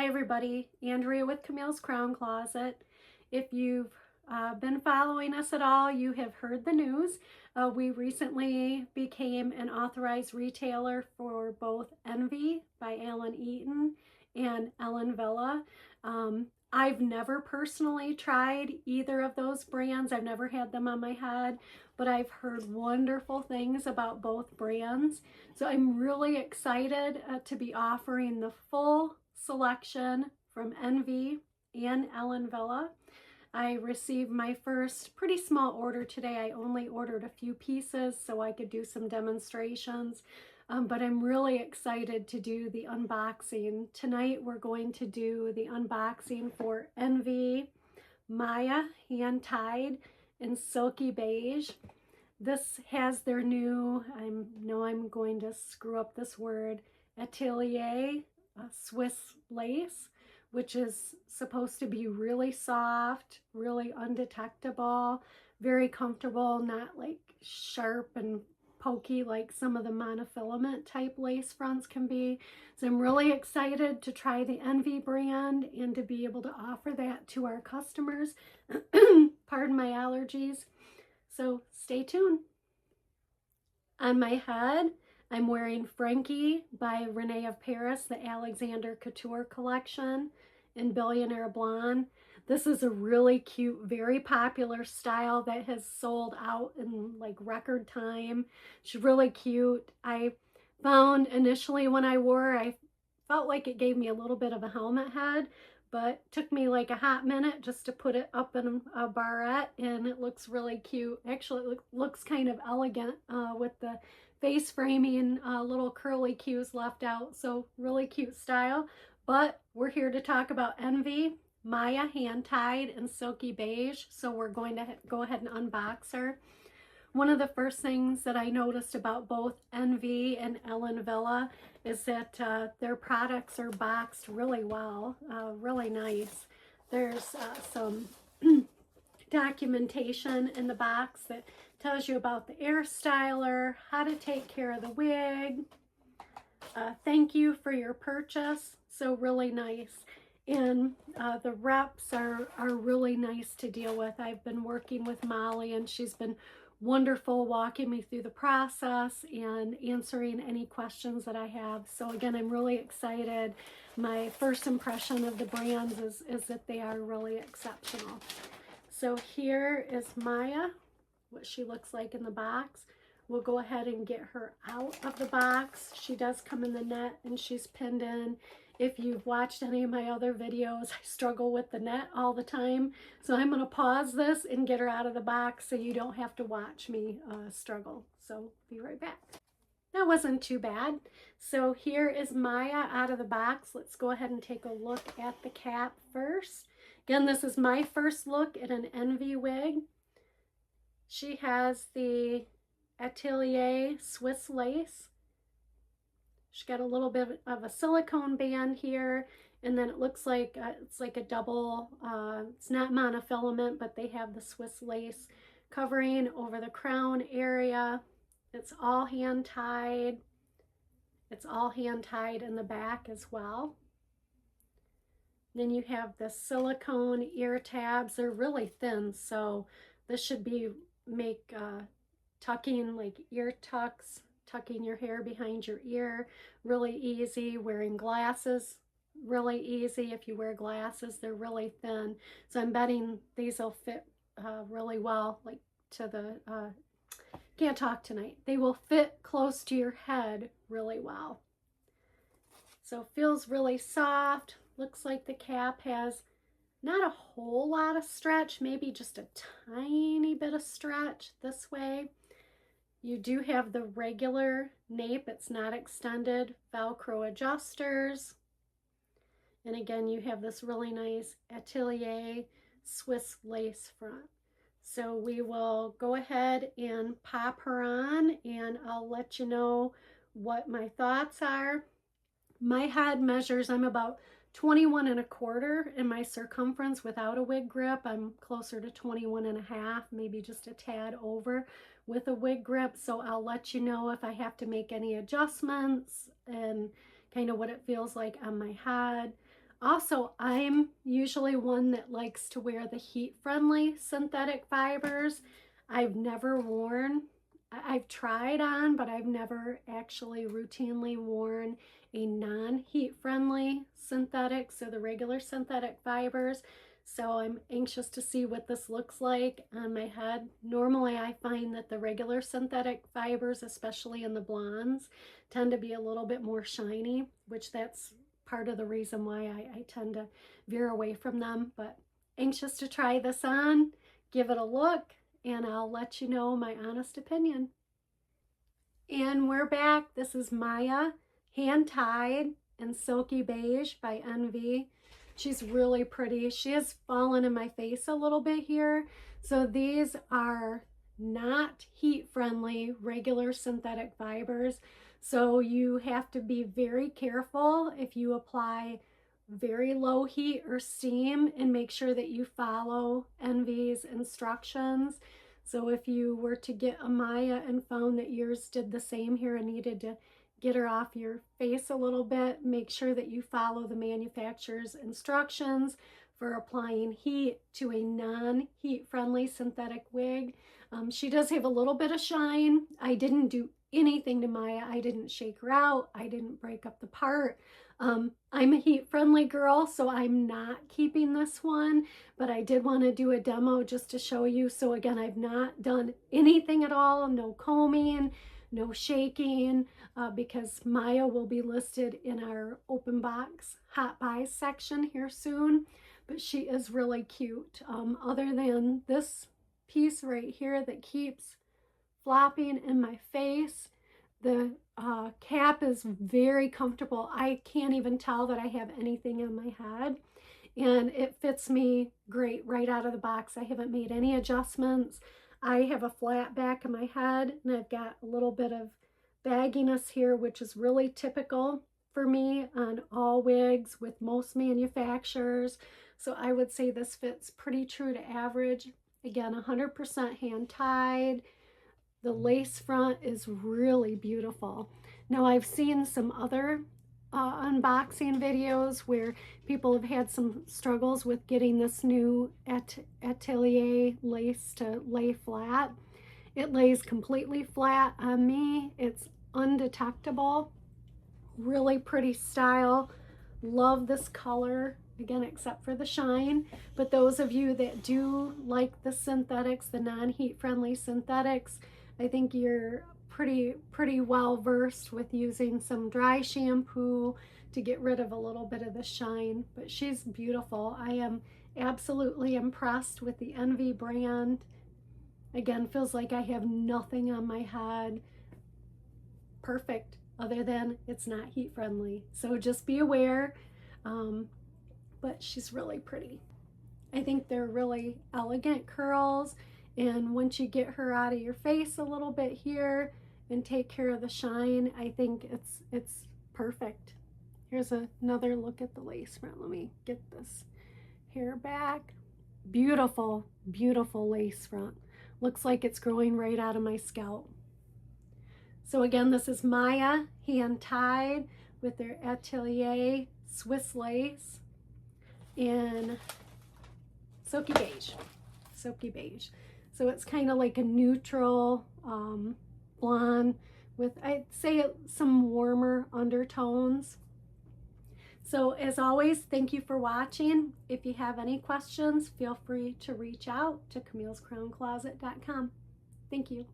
Hi everybody, Andrea with Camille's Crown Closet. If you've been following us at all, you have heard the news. We recently became an authorized retailer for both Envy by Alan Eaton and Ellen Villa. I've never personally tried either of those brands. I've never had them on my head, but I've heard wonderful things about both brands. So I'm really excited to be offering the full selection from Envy and Ellen Villa. I received my first pretty small order today. I only ordered a few pieces so I could do some demonstrations. But I'm really excited to do the unboxing. Tonight we're going to do the unboxing for Envy Maya hand tied in Silky Beige. This has their new, I know I'm going to screw up this word, Atelier Swiss lace, which is supposed to be really soft, really undetectable, very comfortable, not like sharp and pokey like some of the monofilament type lace fronts can be. So I'm really excited to try the Envy brand and to be able to offer that to our customers. Pardon my allergies. So stay tuned. On my head, I'm wearing Frankie by Renee of Paris, the Alexander Couture collection in Billionaire Blonde. This is a really cute, very popular style that has sold out in like record time. It's really cute. I found initially when I wore, I felt like it gave me a little bit of a helmet head, but took me like a hot minute just to put it up in a barrette, and it looks really cute. Actually, it looks kind of elegant with the face framing, little curly cues left out. So really cute style. But we're here to talk about Envy Maya hand tied in Silky Beige. So we're going to go ahead and unbox her. One of the first things that I noticed about both Envy and Ellen Villa is that their products are boxed really well, really nice. There's some documentation in the box that tells you about the air styler, how to take care of the wig, thank you for your purchase. So really nice. And the reps are really nice to deal with. I've been working with Molly and she's been wonderful walking me through the process and answering any questions that I have. So again, I'm really excited. My first impression of the brands is that they are really exceptional. So here is Maya, what she looks like in the box. We'll go ahead and get her out of the box. She does come in the net and she's pinned in. If you've watched any of my other videos, I struggle with the net all the time. So I'm going to pause this and get her out of the box so you don't have to watch me struggle. So be right back. That wasn't too bad. So here is Maya out of the box. Let's go ahead and take a look at the cap first. Again, this is my first look at an Envy wig. She has the Atelier Swiss lace. She's got a little bit of a silicone band here, and then it looks like it's like a double, it's not monofilament, but they have the Swiss lace covering over the crown area. It's all hand tied. It's all hand tied in the back as well. Then you have the silicone ear tabs. They're really thin, so this should be tucking, like ear tucks, tucking your hair behind your ear, really easy. Wearing glasses, really easy. If you wear glasses, they're really thin. So I'm betting these will fit really well, like to the, can't talk tonight. They will fit close to your head really well. So feels really soft. Looks like the cap has not a whole lot of stretch, maybe just a tiny bit of stretch this way. You do have the regular nape, it's not extended, Velcro adjusters. And again, you have this really nice Atelier Swiss lace front. So we will go ahead and pop her on and I'll let you know what my thoughts are. My head measures, I'm about 21 1/4 in my circumference without a wig grip. I'm closer to 21 1/2, maybe just a tad over with a wig grip. So I'll let you know if I have to make any adjustments and kind of what it feels like on my head. Also, I'm usually one that likes to wear the heat-friendly synthetic fibers. I've never worn, I've tried on, but I've never actually routinely worn a non-heat friendly synthetic, so the regular synthetic fibers. So I'm anxious to see what this looks like on my head. Normally I find that the regular synthetic fibers, especially in the blondes, tend to be a little bit more shiny, which that's part of the reason why I tend to veer away from them. But anxious to try this on, give it a look, and I'll let you know my honest opinion. And we're back. This is Maya, hand-tied in Silky Beige by Envy. She's really pretty. She has fallen in my face a little bit here. So these are not heat-friendly, regular synthetic fibers. So you have to be very careful if you apply very low heat or steam, and make sure that you follow Envy's instructions. So if you were to get a Maya and found that yours did the same here and needed to get her off your face a little bit, make sure that you follow the manufacturer's instructions for applying heat to a non-heat friendly synthetic wig. She does have a little bit of shine. I didn't do anything to Maya. I didn't shake her out. I didn't break up the part. I'm a heat friendly girl, so I'm not keeping this one, but I did want to do a demo just to show you. So again, I've not done anything at all, no combing, no shaking, because Maya will be listed in our open box hot buys section here soon, but she is really cute. Other than this piece right here that keeps flopping in my face, the cap is very comfortable. I can't even tell that I have anything on my head, and it fits me great right out of the box. I haven't made any adjustments. I have a flat back of my head, and I've got a little bit of bagginess here, which is really typical for me on all wigs with most manufacturers. So I would say this fits pretty true to average. Again, 100% hand tied. The lace front is really beautiful. Now I've seen some other unboxing videos where people have had some struggles with getting this new Atelier lace to lay flat. It lays completely flat on me. It's undetectable. Really pretty style. Love this color. Again, except for the shine. But those of you that do like the synthetics, the non-heat friendly synthetics, I think you're pretty well versed with using some dry shampoo to get rid of a little bit of the shine. But she's beautiful. I am absolutely impressed with the Envy brand. Again, feels like I have nothing on my head. Perfect, other than it's not heat friendly. So just be aware. But she's really pretty. I think they're really elegant curls. And once you get her out of your face a little bit here and take care of the shine, I think it's perfect. Here's another look at the lace front. Let me get this hair back. Beautiful, beautiful lace front. Looks like it's growing right out of my scalp. So again, this is Maya, hand tied with their Atelier Swiss lace in Silky Beige. Silky Beige. So it's kind of like a neutral blonde with, I'd say, some warmer undertones. So as always, thank you for watching. If you have any questions, feel free to reach out to Camille'sCrownCloset.com. Thank you.